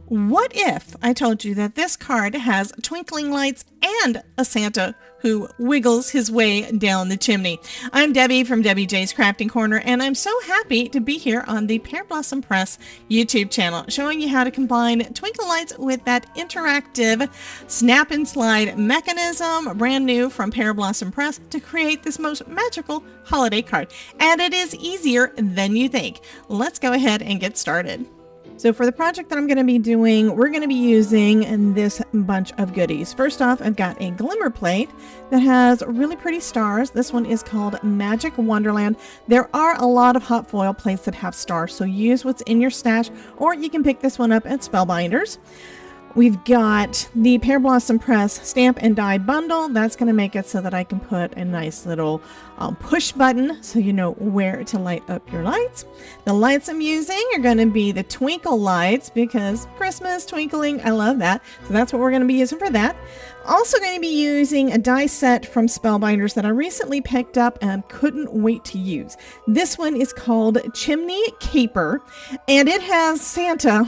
What if I told you that this card has twinkling lights and a Santa who wiggles his way down the chimney? I'm Debbie from Debbie J's Crafting Corner, and I'm so happy to be here on the Pear Blossom Press YouTube channel, showing you how to combine twinkle lights with that interactive snap and slide mechanism, brand new from Pear Blossom Press, to create this most magical holiday card. And it is easier than you think. Let's go ahead and get started. So for the project that I'm going to be doing, we're going to be using this bunch of goodies. First off, I've got a Glimmer plate that has really pretty stars. This one is called Magic Wonderland. There are a lot of hot foil plates that have stars, so use what's in your stash, or you can pick this one up at Spellbinders. We've got the Pear Blossom Press stamp and die bundle. That's going to make it so that I can put a nice little push button so you know where to light up your lights. The lights I'm using are going to be the Twinkle lights because Christmas, twinkling, I love that. So that's what we're going to be using for that. Also going to be using a die set from Spellbinders that I recently picked up and couldn't wait to use. This one is called Chimney Caper, and it has Santa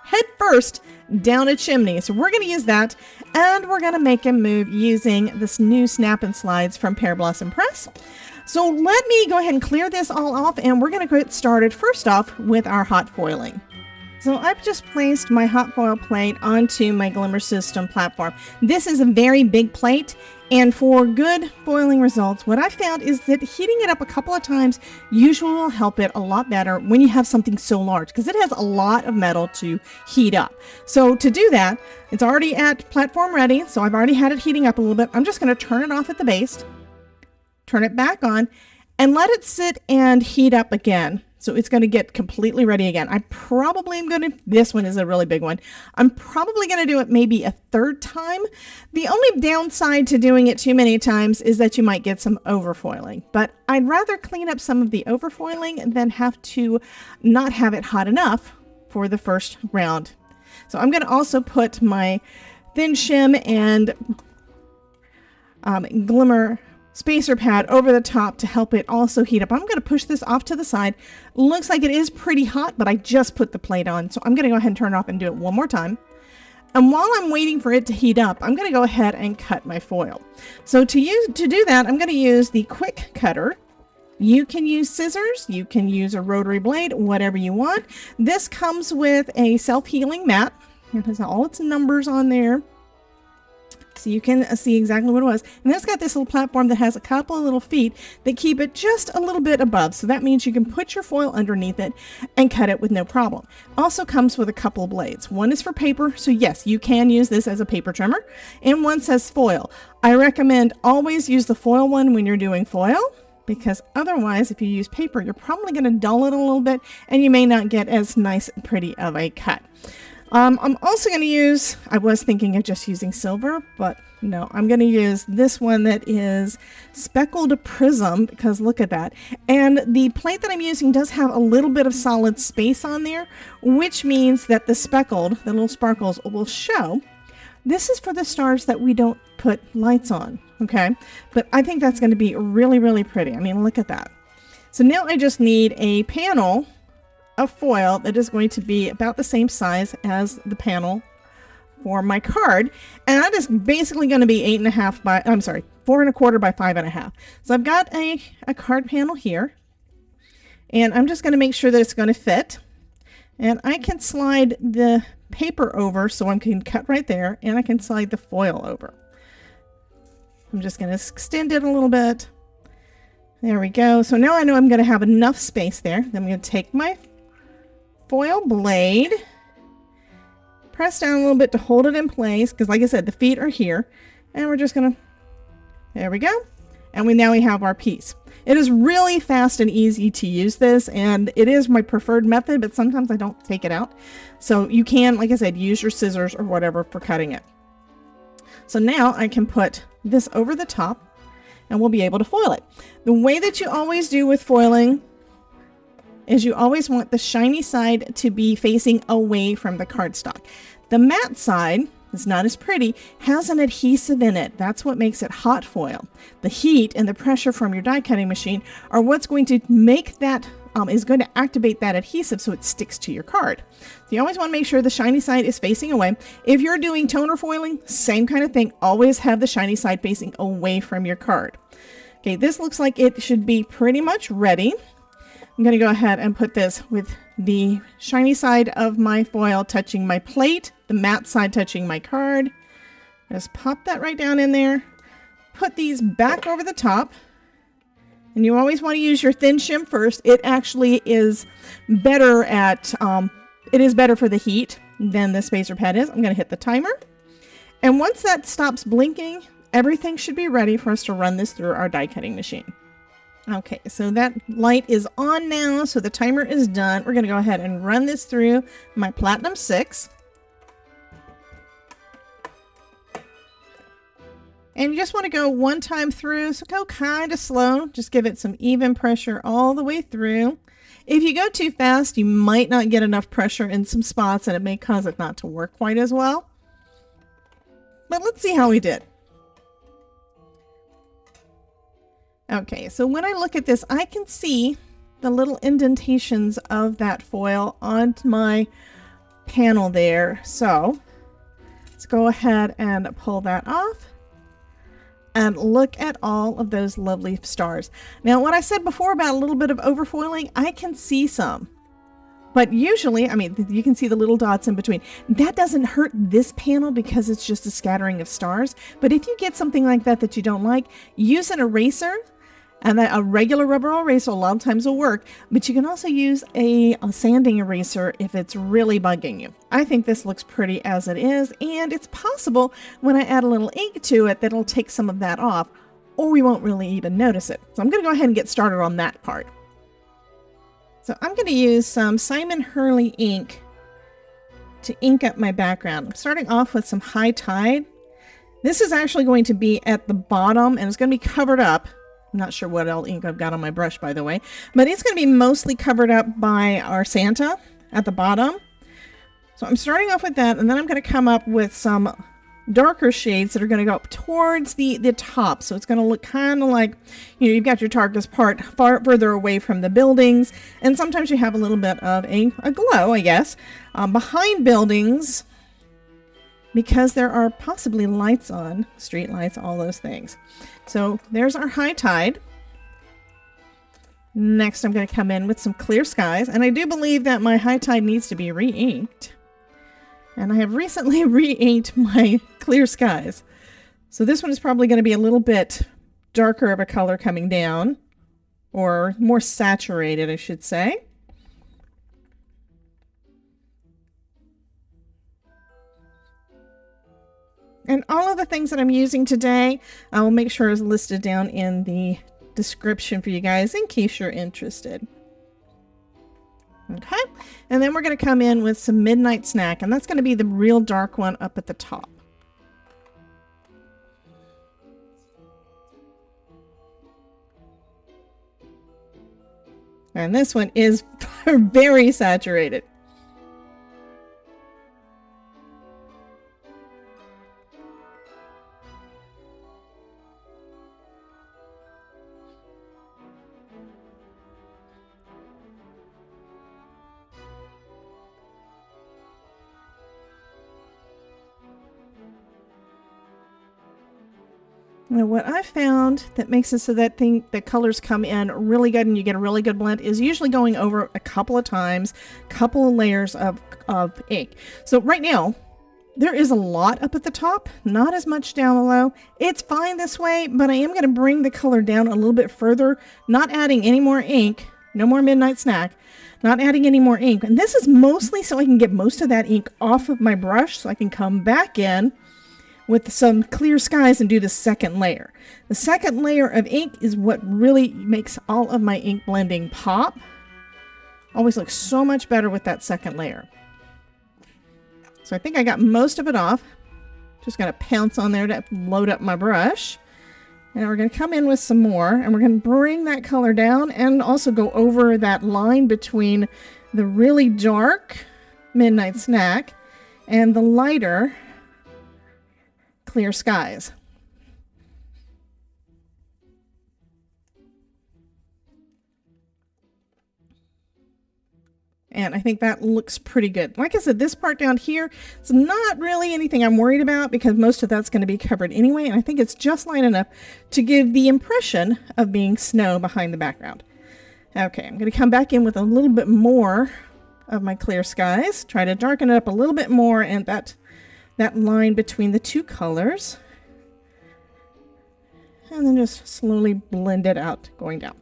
head first down a chimney. So we're going to use that, and we're going to make him move using this new snap and slides from Pear Blossom Press. So let me go ahead and clear this all off, and we're going to get started first off with our hot foiling. So I've just placed my hot foil plate onto my Glimmer system platform. This is a very big plate, and for good foiling results, what I found is that heating it up a couple of times usually will help it a lot better when you have something so large, because it has a lot of metal to heat up. So to do that, it's already at platform ready, so I've already had it heating up a little bit. I'm just going to turn it off at the base, turn it back on, and let it sit and heat up again. So it's going to get completely ready again. I probably am going to, this one is a really big one. I'm probably going to do it maybe a third time. The only downside to doing it too many times is that you might get some overfoiling, but I'd rather clean up some of the overfoiling than have to not have it hot enough for the first round. So I'm going to also put my thin shim and Glimmer spacer pad over the top to help it also heat up. I'm going to push this off to the side. Looks like it is pretty hot, but I just put the plate on. So I'm going to go ahead and turn it off and do it one more time. And while I'm waiting for it to heat up, I'm going to go ahead and cut my foil. So to do that, I'm going to use the quick cutter. You can use scissors, you can use a rotary blade, whatever you want. This comes with a self-healing mat. It has all its numbers on there, so you can see exactly what it was. And it's got this little platform that has a couple of little feet that keep it just a little bit above. So that means you can put your foil underneath it and cut it with no problem. Also comes with a couple of blades. One is for paper, so yes, you can use this as a paper trimmer. And one says foil. I recommend always use the foil one when you're doing foil, because otherwise, if you use paper, you're probably going to dull it a little bit and you may not get as nice and pretty of a cut. I'm also going to use, I was thinking of just using silver, but no, I'm going to use this one that is Speckled Prism, because look at that. And the plate that I'm using does have a little bit of solid space on there, which means that the speckled, the little sparkles, will show. This is for the stars that we don't put lights on, okay? But I think that's going to be really, really pretty. I mean, look at that. So now I just need a panel of foil that is going to be about the same size as the panel for my card, and that is basically going to be 4.25 by 5.5. So I've got a card panel here, and I'm just going to make sure that it's going to fit, and I can slide the paper over so I can cut right there, and I can slide the foil over. I'm just going to extend it a little bit. There we go. So now I know I'm going to have enough space there. Then I'm going to take my foil blade, press down a little bit to hold it in place, because like I said, the feet are here, and we're just gonna, there we go, and now we have our piece. It is really fast and easy to use this, and it is my preferred method, but sometimes I don't take it out. So you can, like I said, use your scissors or whatever for cutting it. So now I can put this over the top, and we'll be able to foil it. The way that you always do with foiling is you always want the shiny side to be facing away from the cardstock. The matte side is not as pretty, has an adhesive in it. That's what makes it hot foil. The heat and the pressure from your die cutting machine are what's going to make that is going to activate that adhesive so it sticks to your card. So you always want to make sure the shiny side is facing away. If you're doing toner foiling, same kind of thing. Always have the shiny side facing away from your card. Okay, this looks like it should be pretty much ready. I'm going to go ahead and put this with the shiny side of my foil touching my plate, the matte side touching my card. Just pop that right down in there. Put these back over the top. And you always want to use your thin shim first. It actually is better at, it is better for the heat than the spacer pad is. I'm going to hit the timer. And once that stops blinking, everything should be ready for us to run this through our die cutting machine. Okay, so that light is on now, so the timer is done. We're going to go ahead and run this through my Platinum 6. And you just want to go one time through, so go kind of slow. Just give it some even pressure all the way through. If you go too fast, you might not get enough pressure in some spots, and it may cause it not to work quite as well. But let's see how we did. Okay, so when I look at this, I can see the little indentations of that foil on my panel there. So let's go ahead and pull that off and look at all of those lovely stars. Now, what I said before about a little bit of overfoiling, I can see some. But usually, I mean, you can see the little dots in between. That doesn't hurt this panel because it's just a scattering of stars. But if you get something like that that you don't like, use an eraser. And a regular rubber eraser a lot of times will work, but you can also use a sanding eraser if it's really bugging you. I think this looks pretty as it is, and it's possible when I add a little ink to it that it'll take some of that off, or we won't really even notice it. So I'm going to go ahead and get started on that part. So I'm going to use some Simon Hurley ink to ink up my background. I'm starting off with some High Tide. This is actually going to be at the bottom, and it's going to be covered up. I'm not sure what all ink I've got on my brush, by the way, but it's going to be mostly covered up by our Santa at the bottom. So I'm starting off with that, and then I'm going to come up with some darker shades that are going to go up towards the top. So it's going to look kind of like, you know, you've got your darkest part far further away from the buildings, and sometimes you have a little bit of a glow, I guess, behind buildings, because there are possibly lights on, street lights, all those things. So there's our High Tide. Next, I'm going to come in with some Clear Skies. And I do believe that my High Tide needs to be re-inked. And I have recently re-inked my Clear Skies. So this one is probably going to be a little bit darker of a color coming down. Or more saturated, I should say. And all of the things that I'm using today, I will make sure is listed down in the description for you guys in case you're interested. Okay, and then we're going to come in with some Midnight Snack, and that's going to be the real dark one up at the top. And this one is very saturated. Now what I found that makes it so that the colors come in really good and you get a really good blend is usually going over a couple of times, couple of layers of ink. So right now, there is a lot up at the top, not as much down below. It's fine this way, but I am going to bring the color down a little bit further, not adding any more ink, no more Midnight Snack, not adding any more ink. And this is mostly so I can get most of that ink off of my brush so I can come back in with some Clear Skies and do the second layer. The second layer of ink is what really makes all of my ink blending pop. Always looks so much better with that second layer. So I think I got most of it off. Just going to pounce on there to load up my brush. And we're going to come in with some more, and we're going to bring that color down and also go over that line between the really dark Midnight Snack and the lighter Clear Skies. And I think that looks pretty good. Like I said, this part down here, it's not really anything I'm worried about because most of that's going to be covered anyway. And I think it's just light enough to give the impression of being snow behind the background. Okay, I'm going to come back in with a little bit more of my clear skies. Try to darken it up a little bit more and that line between the two colors. And then just slowly blend it out going down.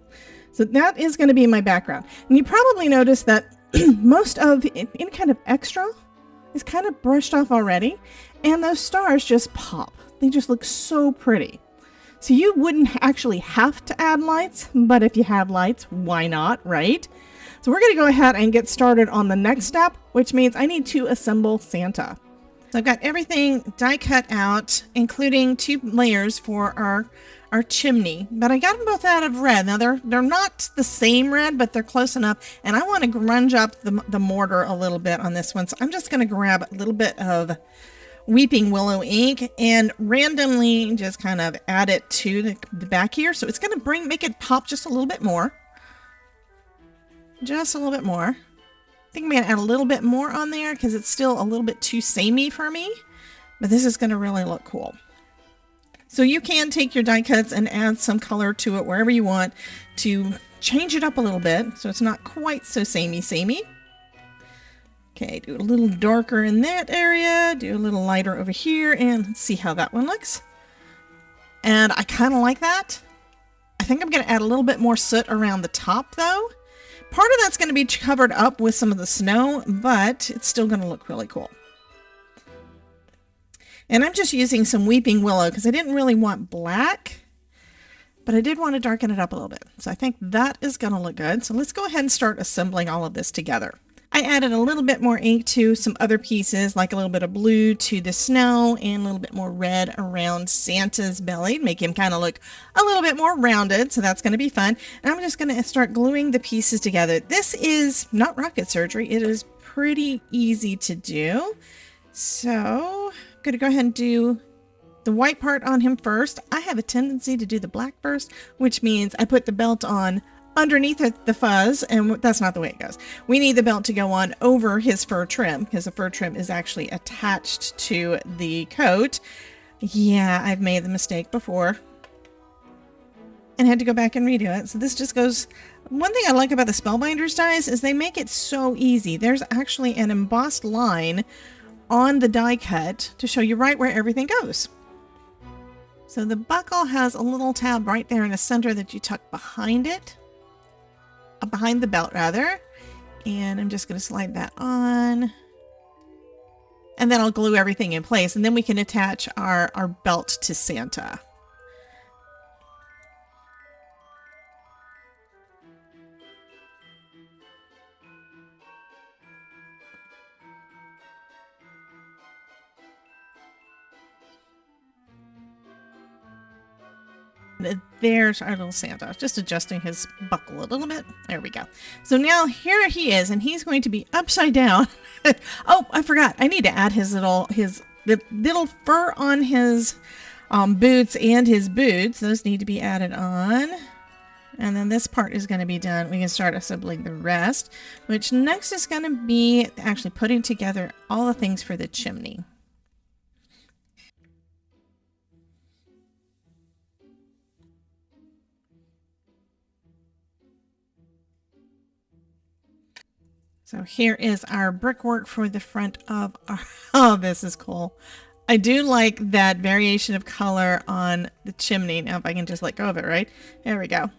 So that is going to be my background. And you probably noticed that most of any kind of extra is kind of brushed off already. And those stars just pop. They just look so pretty. So you wouldn't actually have to add lights, but if you have lights, why not, right? So we're going to go ahead and get started on the next step, which means I need to assemble Santa. So I've got everything die cut out, including 2 layers for our chimney, but I got them both out of red. Now they're not the same red, but they're close enough, and I want to grunge up the mortar a little bit on this one. So I'm just going to grab a little bit of Weeping Willow ink and randomly just kind of add it to the back here. So it's going to make it pop just a little bit more. Just a little bit more. I think I'm going to add a little bit more on there because it's still a little bit too samey for me, but this is going to really look cool. So you can take your die cuts and add some color to it wherever you want to change it up a little bit so it's not quite so samey. Okay, do it a little darker in that area, do a little lighter over here, and let's see how that one looks. And I kind of like that. I think I'm going to add a little bit more soot around the top though. Part of that's going to be covered up with some of the snow, but it's still going to look really cool. And I'm just using some Weeping Willow because I didn't really want black, but I did want to darken it up a little bit. So I think that is going to look good. So let's go ahead and start assembling all of this together. I added a little bit more ink to some other pieces, like a little bit of blue to the snow and a little bit more red around Santa's belly to make him kind of look a little bit more rounded. So that's going to be fun. And I'm just going to start gluing the pieces together. This is not rocket surgery. It is pretty easy to do. So I'm going to go ahead and do the white part on him first. I have a tendency to do the black first, which means I put the belt on underneath the fuzz, and that's not the way it goes. We need the belt to go on over his fur trim because the fur trim is actually attached to the coat. Yeah, I've made the mistake before and had to go back and redo it. So this just goes. One thing I like about the Spellbinders dies is they make it so easy. There's actually an embossed line on the die cut to show you right where everything goes. So the buckle has a little tab right there in the center that you tuck behind it, behind the belt rather. And I'm just going to slide that on. And then I'll glue everything in place, and then we can attach our belt to Santa. There's our little Santa, just adjusting his buckle a little bit. There we go. So now here he is, and he's going to be upside down. Oh, I forgot. I need to add the little fur on his boots and his boots. Those need to be added on. And then this part is going to be done. We can start assembling the rest, which next is going to be actually putting together all the things for the chimney. So here is our brickwork for the front of our, oh, this is cool. I do like that variation of color on the chimney. Now if I can just let go of it, right? There we go.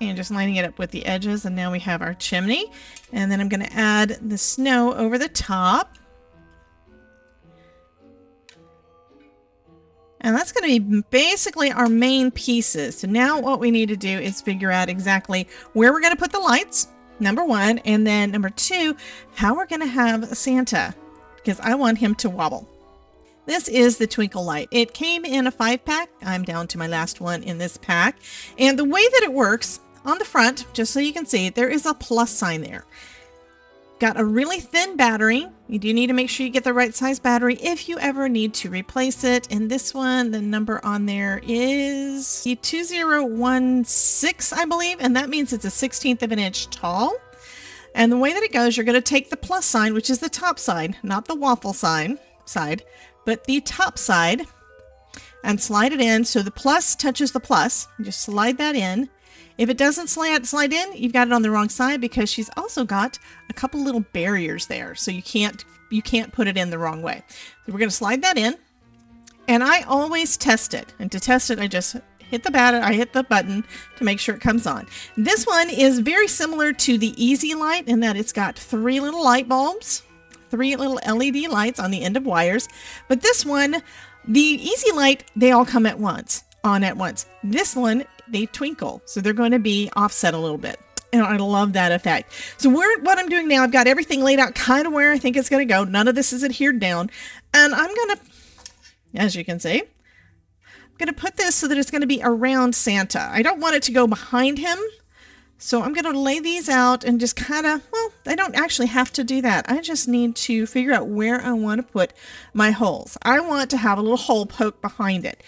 And just lining it up with the edges, and now we have our chimney. And then I'm going to add the snow over the top. And that's going to be basically our main pieces. So now what we need to do is figure out exactly where we're going to put the lights, number one, and then number two, how we're going to have Santa, because I want him to wobble. This is the Twinkle light. It came in a 5-pack. I'm down to my last one in this pack. And the way that it works, on the front, just so you can see, there is a plus sign there. Got a really thin battery. You do need to make sure you get the right size battery if you ever need to replace it. And this one, the number on there is 2016, I believe, and that means it's a 1/16 of an inch tall. And the way that it goes, you're going to take the plus sign, which is the top side, not the waffle side, but the top side, and slide it in so the plus touches the plus. Just slide that in. If it doesn't slide in, you've got it on the wrong side, because she's also got a couple little barriers there, so you can't put it in the wrong way. So we're going to slide that in, and I always test it. And to test it, I just hit the button to make sure it comes on. This one is very similar to the Easy Light in that it's got 3 little light bulbs, 3 little LED lights on the end of wires. But this one, the Easy Light, they all come on at once. This one, they twinkle, so they're going to be offset a little bit. And I love that effect. So what I'm doing now, I've got everything laid out kind of where I think it's going to go. None of this is adhered down. And I'm going to, as you can see, I'm going to put this so that it's going to be around Santa. I don't want it to go behind him. So I'm going to lay these out and just kind of, well, I don't actually have to do that. I just need to figure out where I want to put my holes. I want to have a little hole poke behind it.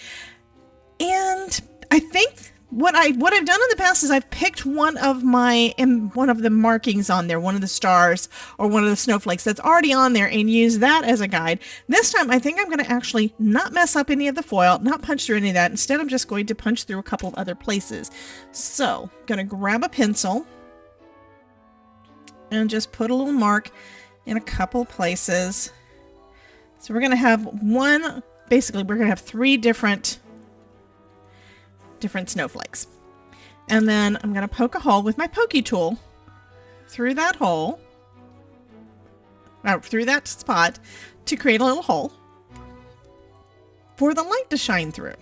And I think what I've done in the past is I've picked one of the markings on there, one of the stars or one of the snowflakes that's already on there, and use that as a guide. This time I think I'm going to actually not mess up any of the foil, not punch through any of that. Instead, I'm just going to punch through a couple of other places. So I'm going to grab a pencil and just put a little mark in a couple places. So we're going to have basically we're going to have 3 different snowflakes. And then I'm going to poke a hole with my pokey tool through that hole, through that spot, to create a little hole for the light to shine through.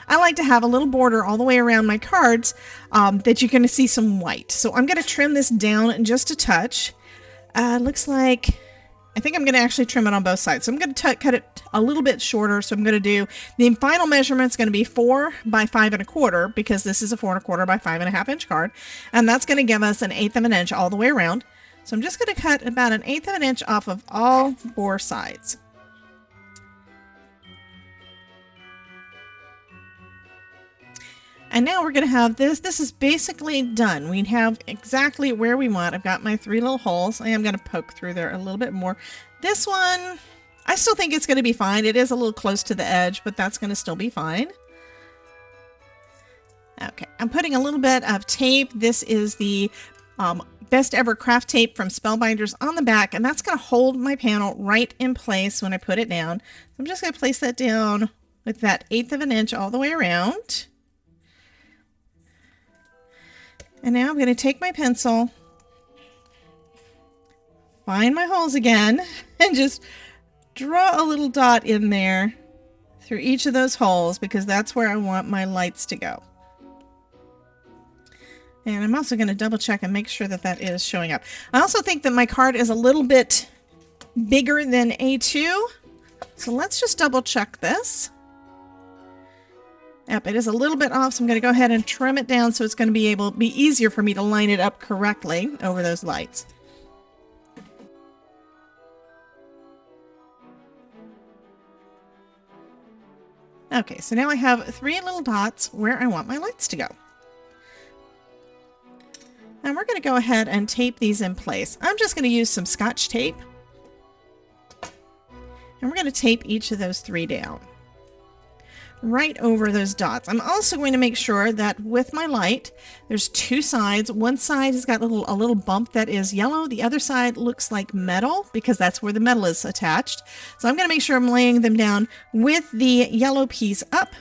I like to have a little border all the way around my cards that you're going to see some white. So I'm going to trim this down just a touch. Looks like, I think I'm going to actually trim it on both sides. So I'm going to cut it a little bit shorter. So I'm going to do, the final measurement's going to be 4 by 5 1/4, because this is a 4 1/4 by 5 1/2 inch card. And that's going to give us 1/8 of an inch all the way around. So I'm just going to cut about 1/8 of an inch off of all 4 sides. And now we're going to have this. This is basically done. We have exactly where we want. I've got my 3 little holes. I am going to poke through there a little bit more. This one, I still think it's going to be fine. It is a little close to the edge, but that's going to still be fine. Okay, I'm putting a little bit of tape. This is the Best Ever Craft Tape from Spellbinders on the back, and that's going to hold my panel right in place when I put it down. So I'm just going to place that down with that 1/8 of an inch all the way around. And now I'm going to take my pencil, find my holes again, and just draw a little dot in there through each of those holes, because that's where I want my lights to go. And I'm also going to double check and make sure that that is showing up. I also think that my card is a little bit bigger than A2. So let's just double check this. Yep, it is a little bit off, so I'm going to go ahead and trim it down so it's going to be easier for me to line it up correctly over those lights. Okay, so now I have 3 little dots where I want my lights to go. And we're going to go ahead and tape these in place. I'm just going to use some Scotch tape. And we're going to tape each of those 3 down, right over those dots. I'm also going to make sure that with my light, there's 2 sides. One side has got a little bump that is yellow. The other side looks like metal, because that's where the metal is attached. So I'm going to make sure I'm laying them down with the yellow piece up.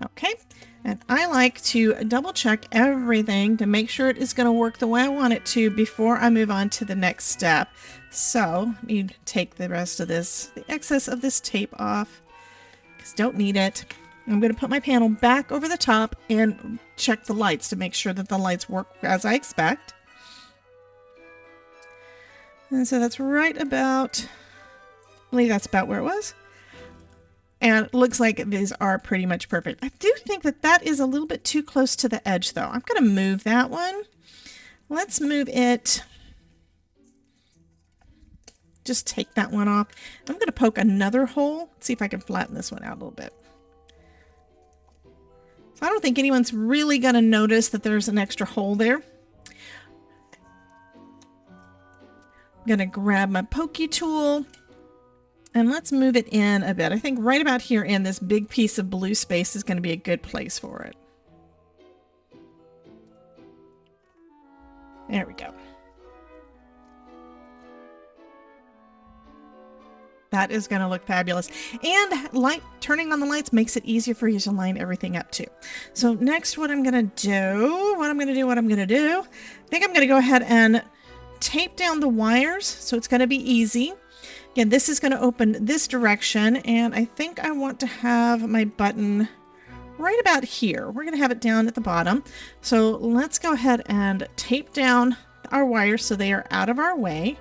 Okay. And I like to double check everything to make sure it is going to work the way I want it to before I move on to the next step. So you take the rest of this, the excess of this tape off, because don't need it. I'm going to put my panel back over the top and check the lights to make sure that the lights work as I expect. And so that's right about, I believe that's about where it was. And it looks like these are pretty much perfect. I do think that that is a little bit too close to the edge, though. I'm going to move that one. Let's move it just take that one off. I'm going to poke another hole. See if I can flatten this one out a little bit. So I don't think anyone's really going to notice that there's an extra hole there. I'm going to grab my pokey tool and let's move it in a bit. I think right about here in this big piece of blue space is going to be a good place for it. There we go. That is going to look fabulous. And turning on the lights makes it easier for you to line everything up too. So next what I'm going to do, I think I'm going to go ahead and tape down the wires so it's going to be easy. Again, this is going to open this direction, and I think I want to have my button right about here. We're going to have it down at the bottom. So let's go ahead and tape down our wires so they are out of our way.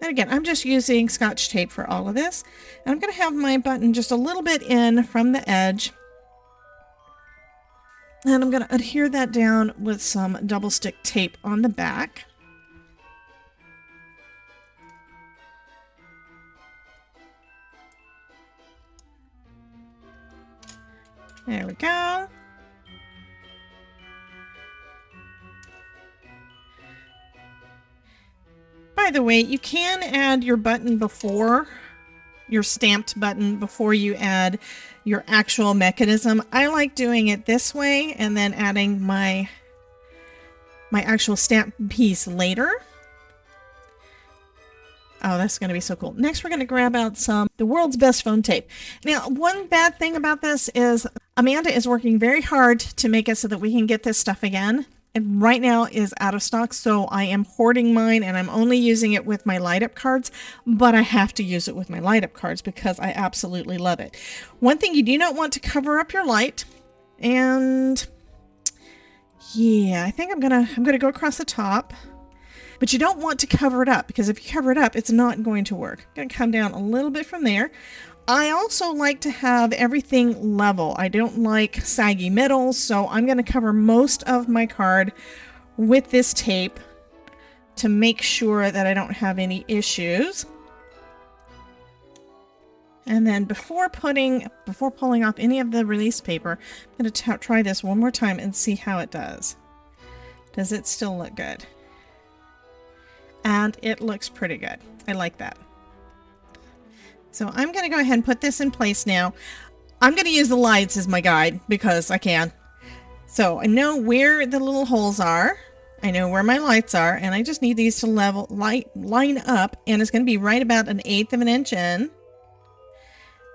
And again, I'm just using Scotch tape for all of this. And I'm going to have my button just a little bit in from the edge. And I'm going to adhere that down with some double stick tape on the back. There we go. By the way, you can add your button before, your stamped button before you add your actual mechanism. I like doing it this way and then adding my actual stamp piece later. Oh, that's going to be so cool. Next, we're going to grab out the world's best foam tape. Now, one bad thing about this is Amanda is working very hard to make it so that we can get this stuff again. And right now is out of stock, so I am hoarding mine and I'm only using it with my light up cards, but I have to use it with my light up cards because I absolutely love it. One thing you do not want to cover up your light, and yeah, I think I'm gonna go across the top. But you don't want to cover it up because if you cover it up, it's not going to work. I'm going to come down a little bit from there. I also like to have everything level. I don't like saggy middles, so I'm going to cover most of my card with this tape to make sure that I don't have any issues. And then before pulling off any of the release paper, I'm going to try this one more time and see how it does. Does it still look good? And it looks pretty good. I like that. So I'm going to go ahead and put this in place now. I'm going to use the lights as my guide because I can. So I know where the little holes are. I know where my lights are, and I just need these to line up, and it's going to be right about 1/8 of an inch in.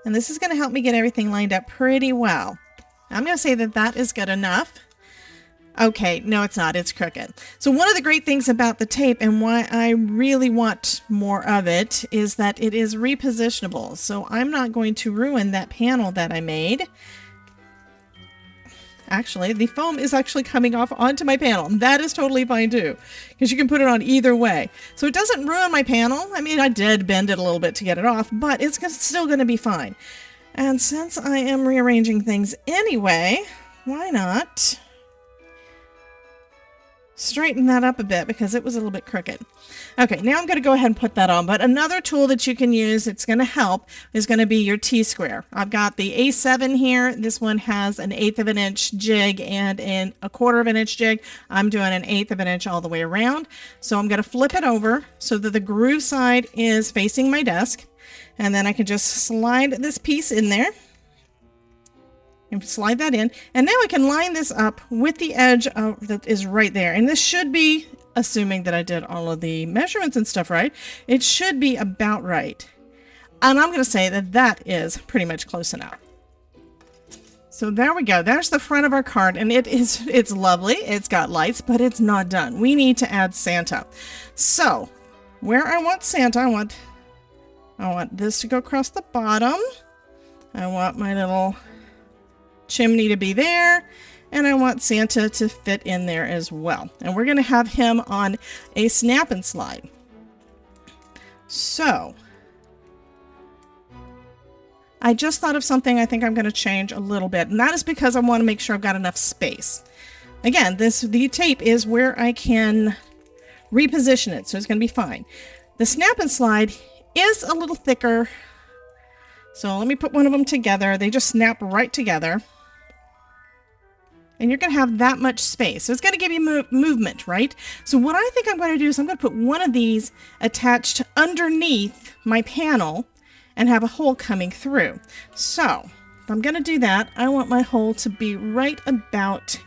And this is going to help me get everything lined up pretty well. I'm going to say that that is good enough. Okay, no, it's not. It's crooked. So one of the great things about the tape and why I really want more of it is that it is repositionable. So I'm not going to ruin that panel that I made. Actually, the foam is actually coming off onto my panel. That is totally fine too, because you can put it on either way. So it doesn't ruin my panel. I mean, I did bend it a little bit to get it off, but it's still going to be fine. And since I am rearranging things anyway, why not straighten that up a bit because it was a little bit crooked. Okay, now I'm going to go ahead and put that on. But another tool that you can use, it's going to help, is going to be your T-square. I've got the A7 here. This one has 1/8 of an inch jig and a 1/4 of an inch jig. I'm doing 1/8 of an inch all the way around. So I'm going to flip it over so that the groove side is facing my desk. And then I can just slide this piece in there. And slide that in, and now I can line this up with the edge that is right there. And this should be, assuming that I did all of the measurements and stuff right, it should be about right. And I'm going to say that that is pretty much close enough. So there we go. There's the front of our card, and it's lovely. It's got lights, but it's not done. We need to add Santa. So where I want Santa, I want this to go across the bottom. I want my little chimney to be there, and I want Santa to fit in there as well. And we're going to have him on a snap and slide. So I just thought of something I think I'm going to change a little bit, and that is because I want to make sure I've got enough space. Again, the tape is where I can reposition it, so it's going to be fine. The snap and slide is a little thicker, so let me put one of them together. They just snap right together. And you're going to have that much space. So it's going to give you movement, right? So what I think I'm going to do is I'm going to put one of these attached underneath my panel and have a hole coming through. So if I'm going to do that, I want my hole to be right about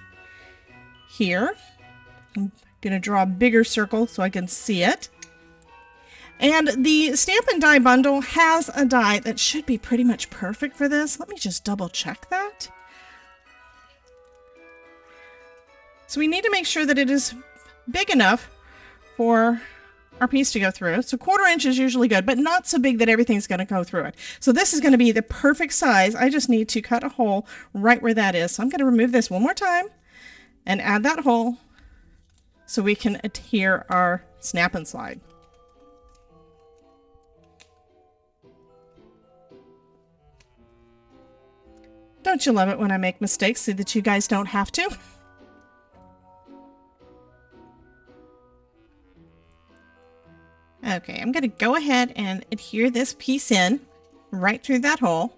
here. I'm going to draw a bigger circle so I can see it. And the Stamp and Die bundle has a die that should be pretty much perfect for this. Let me just double check that. So we need to make sure that it is big enough for our piece to go through. So 1/4 inch is usually good, but not so big that everything's going to go through it. So this is going to be the perfect size. I just need to cut a hole right where that is. So I'm going to remove this one more time and add that hole so we can adhere our snap and slide. Don't you love it when I make mistakes so that you guys don't have to? Okay, I'm going to go ahead and adhere this piece in right through that hole.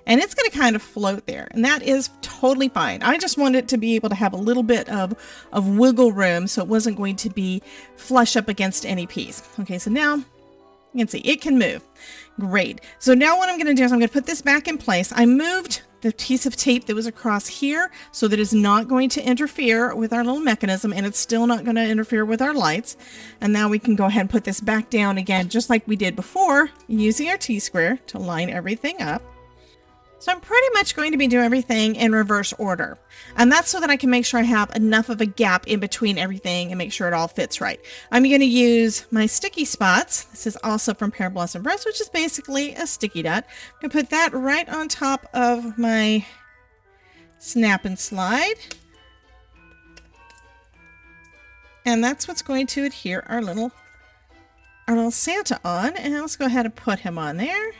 And it's going to kind of float there. And that is totally fine. I just wanted it to be able to have a little bit of wiggle room so it wasn't going to be flush up against any piece. Okay, so now you can see it can move. Great. So now what I'm going to do is I'm going to put this back in place. I moved the piece of tape that was across here so that it's not going to interfere with our little mechanism, and it's still not going to interfere with our lights. And now we can go ahead and put this back down again, just like we did before, using our T-square to line everything up. So I'm pretty much going to be doing everything in reverse order. And that's so that I can make sure I have enough of a gap in between everything and make sure it all fits right. I'm going to use my sticky spots. This is also from Pear Blossom Press, which is basically a sticky dot. I'm going to put that right on top of my snap and slide. And that's what's going to adhere our little Santa on. And let's go ahead and put him on there.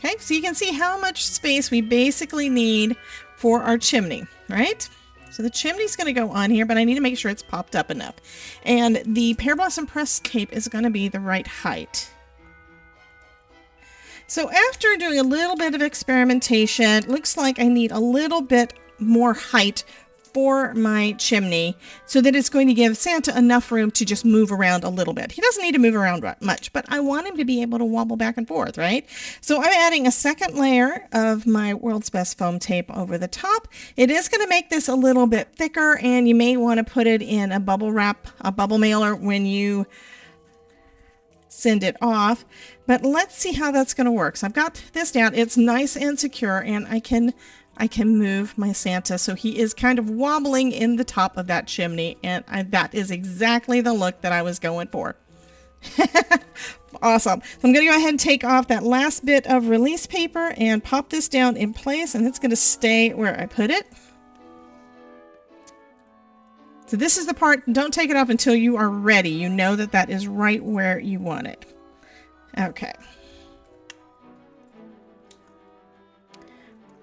Okay, so you can see how much space we basically need for our chimney, right? So the chimney's going to go on here, but I need to make sure it's popped up enough. And the Pear Blossom Press tape is going to be the right height. So after doing a little bit of experimentation, it looks like I need a little bit more height for my chimney so that it's going to give Santa enough room to just move around a little bit. He doesn't need to move around much, but I want him to be able to wobble back and forth, right? So I'm adding a second layer of my World's Best foam tape over the top. It is going to make this a little bit thicker, and you may want to put it in a bubble wrap, a bubble mailer when you send it off. But let's see how that's going to work. So I've got this down. It's nice and secure, and I can move my Santa so he is kind of wobbling in the top of that chimney, and that is exactly the look that I was going for. Awesome. So I'm going to go ahead and take off that last bit of release paper and pop this down in place, and it's going to stay where I put it. So this is the part, don't take it off until you are ready. You know that that is right where you want it. Okay.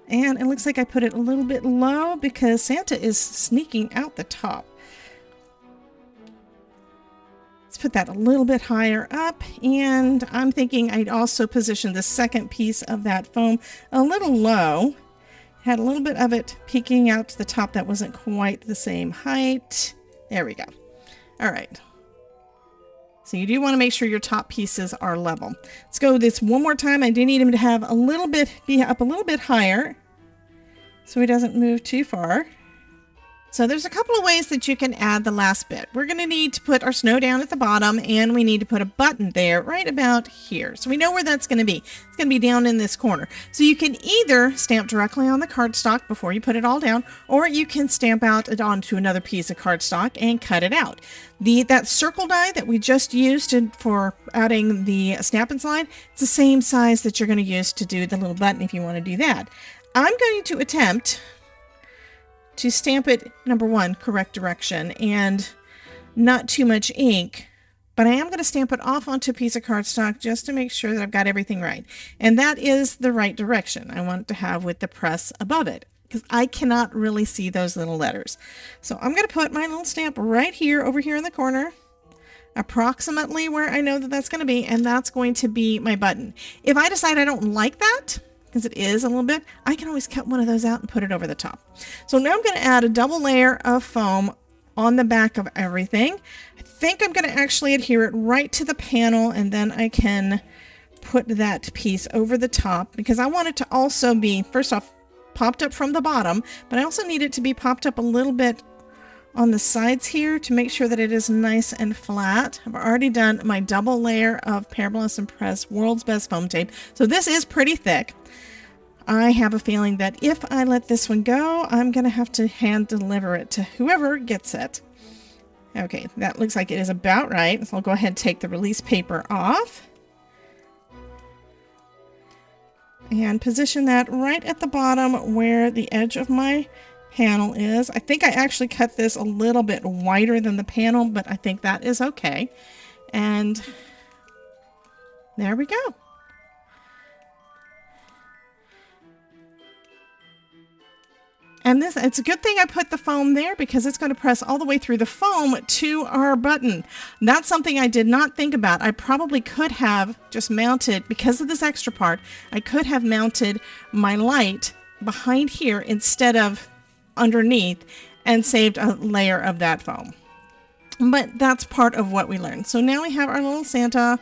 And it looks like I put it a little bit low because Santa is sneaking out the top. Let's put that a little bit higher up. And I'm thinking I'd also position the second piece of that foam a little low. Had a little bit of it peeking out to the top that wasn't quite the same height. There we go. All right. So you do want to make sure your top pieces are level. Let's go this one more time. I do need him to have a little bit, be up a little bit higher so he doesn't move too far. So there's a couple of ways that you can add the last bit. We're going to need to put our snow down at the bottom, and we need to put a button there right about here. So we know where that's going to be. It's going to be down in this corner. So you can either stamp directly on the cardstock before you put it all down, or you can stamp out it onto another piece of cardstock and cut it out. That circle die that we just used for adding the snap and slide, it's the same size that you're going to use to do the little button if you want to do that. I'm going to attempt to stamp it, number one, correct direction and not too much ink, but I am going to stamp it off onto a piece of cardstock just to make sure that I've got everything right. And that is the right direction I want it to have with the press above it, because I cannot really see those little letters. So I'm going to put my little stamp right here, over here in the corner. approximately where I know that that's going to be, and that's going to be my button. If I decide I don't like that, because it is a little bit, I can always cut one of those out and put it over the top. So now I'm going to add a double layer of foam on the back of everything. I think I'm going to actually adhere it right to the panel, and then I can put that piece over the top, because I want it to also be, first off, popped up from the bottom, but I also need it to be popped up a little bit on the sides here to make sure that it is nice and flat. I've already done my double layer of Pear Blossom Press World's Best Foam Tape. So this is pretty thick. I have a feeling that if I let this one go, I'm going to have to hand deliver it to whoever gets it. Okay, that looks like it is about right. So I'll go ahead and take the release paper off and position that right at the bottom where the edge of my panel is. I think I actually cut this a little bit wider than the panel, but I think that is okay. And there we go. And this, it's a good thing I put the foam there, because it's going to press all the way through the foam to our button. That's something I did not think about. I probably could have just mounted, because of this extra part, I could have mounted my light behind here instead of underneath and saved a layer of that foam. But that's part of what we learned. So now we have our little Santa,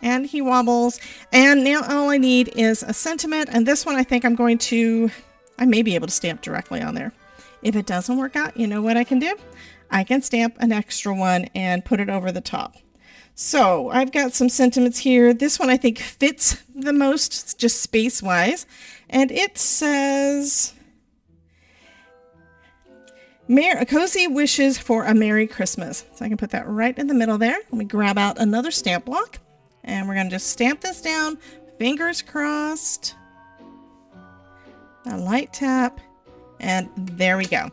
and he wobbles, and now all I need is a sentiment, and this one I think I may be able to stamp directly on there. If it doesn't work out, you know what I can do? I can stamp an extra one and put it over the top. So I've got some sentiments here. This one I think fits the most, just space-wise, and it says, Cozy wishes for a Merry Christmas. So I can put that right in the middle there. Let me grab out another stamp block, and we're going to just stamp this down, fingers crossed. A light tap, and there we go.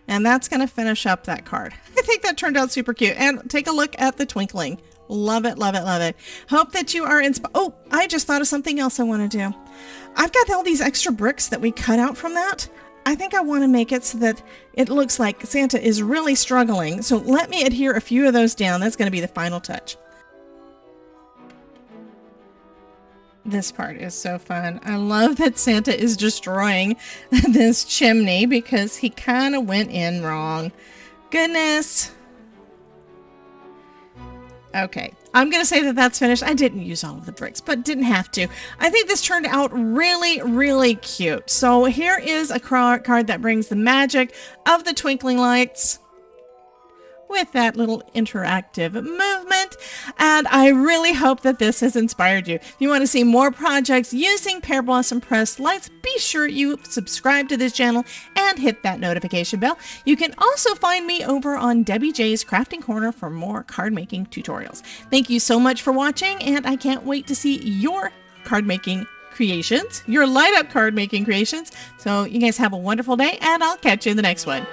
And that's going to finish up that card. I think that turned out super cute. And take a look at the twinkling. Love it, love it, love it. Hope that you are inspired. Oh, I just thought of something else I want to do. I've got all these extra bricks that we cut out from that. I think I want to make it so that it looks like Santa is really struggling. So let me adhere a few of those down. That's going to be the final touch. This part is so fun. I love that Santa is destroying this chimney because he kind of went in wrong. Goodness. Okay, I'm going to say that that's finished. I didn't use all of the bricks, but didn't have to. I think this turned out really, really cute. So here is a card that brings the magic of the twinkling lights with that little interactive movement, and I really hope that this has inspired you. If you want to see more projects using Pear Blossom Press lights, be sure you subscribe to this channel and hit that notification bell. You can also find me over on Debbie J's Crafting Corner for more card making tutorials. Thank you so much for watching, and I can't wait to see your card making creations, your light up card making creations. So you guys have a wonderful day, and I'll catch you in the next one.